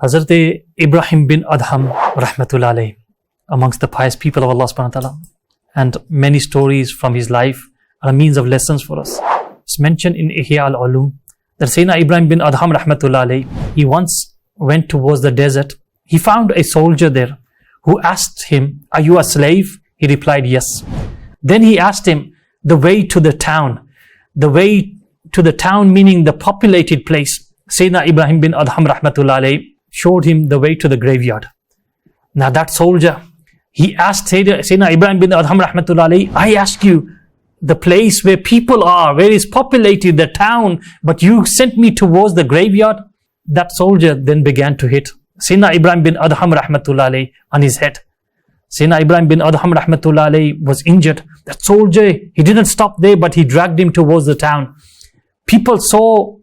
Hazrat Ibrahim bin Adham rahmatullah alayhi, amongst the pious people of Allah subhanahu wa ta'ala, and many stories from his life are a means of lessons for us. It's mentioned in Ihya al-Ulum that Sayyidina Ibrahim bin Adham rahmatullah alayhi, he once went towards the desert. He found a soldier there who asked him, "Are you a slave?" He replied, "Yes." Then he asked him the way to the town. The way to the town meaning the populated place. Sayyidina Ibrahim bin Adham rahmatullah alayhi showed him the way to the graveyard. Now that soldier, he asked Sayyidina Ibrahim bin Adham rahmatullah alayhi, "I ask you the place where people are, where is populated, the town, but you sent me towards the graveyard." That soldier then began to hit Sayyidina Ibrahim bin Adham rahmatullah alayhi on his head. Sayyidina Ibrahim bin Adham rahmatullah alayhi was injured. That soldier, he didn't stop there, but he dragged him towards the town. People saw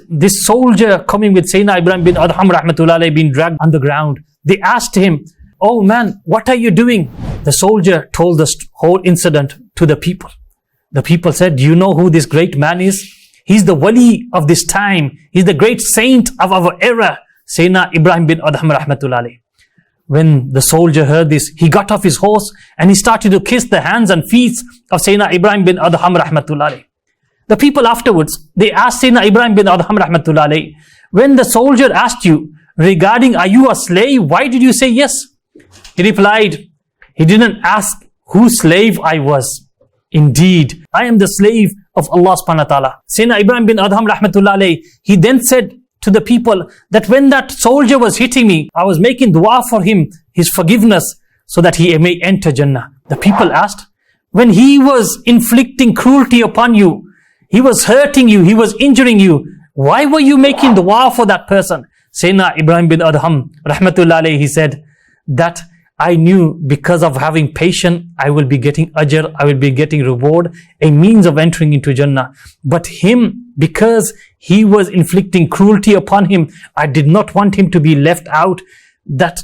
this soldier coming with Sayyidina Ibrahim bin Adham rahmatullah alayhi being dragged on the ground. They asked him, "Oh man, what are you doing?" The soldier told the whole incident to the people. The people said, "Do you know who this great man is? He's the wali of this time. He's the great saint of our era, Sayyidina Ibrahim bin Adham rahmatullah alayhi." When the soldier heard this, he got off his horse and he started to kiss the hands and feet of Sayyidina Ibrahim bin Adham rahmatullah alayhi. The people afterwards, they asked Sayyidina Ibrahim bin Adham rahmatullah alayhi, "When the soldier asked you regarding, are you a slave? Why did you say yes?" He replied, he didn't ask whose slave I was. "Indeed, I am the slave of Allah subhanahu wa ta'ala." Sayyidina Ibrahim bin Adham rahmatullah alayhi, he then said to the people that when that soldier was hitting me, I was making dua for him, his forgiveness, so that he may enter Jannah. The people asked, when he was inflicting cruelty upon you, he was hurting you, he was injuring you, why were you making dua for that person? Sayyidina Ibrahim bin Adham rahmatullah alayhi, he said that I knew because of having patience, I will be getting ajr, I will be getting reward, a means of entering into Jannah. But him, because he was inflicting cruelty upon him, I did not want him to be left out.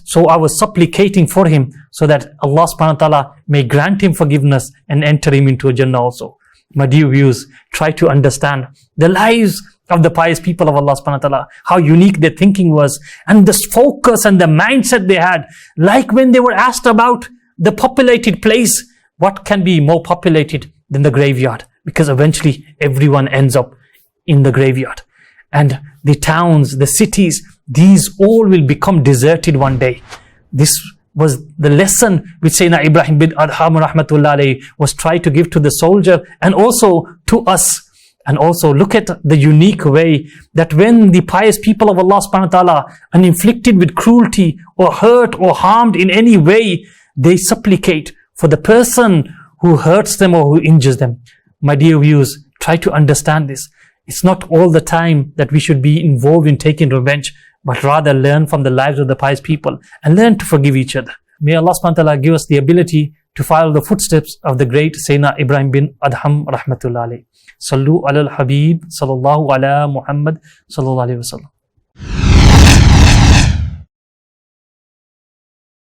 So I was supplicating for him so that Allah subhanahu wa ta'ala may grant him forgiveness and enter him into Jannah also. My dear viewers, try to understand the lives of the pious people of Allah subhanahu wa ta'ala, how unique their thinking was, and the focus and the mindset they had. Like when they were asked about the populated place, what can be more populated than the graveyard? Because eventually everyone ends up in the graveyard. And the towns, the cities, these all will become deserted one day. This was the lesson which Sayyidina Ibrahim bin Adham rahmatullah alayhi was trying to give to the soldier and also to us. And also look at the unique way that when the pious people of Allah subhanahu wa ta'ala are inflicted with cruelty or hurt or harmed in any way, they supplicate for the person who hurts them or who injures them. My dear viewers, try to understand this. It's not all the time that we should be involved in taking revenge, but rather learn from the lives of the pious people and learn to forgive each other. May Allah subhanahu wa ta'ala give us the ability to follow the footsteps of the great Sayyidina Ibrahim bin Adham rahmatullah alayhi. Sallu ala al-Habib sallallahu ala Muhammad sallallahu alayhi wa sallam.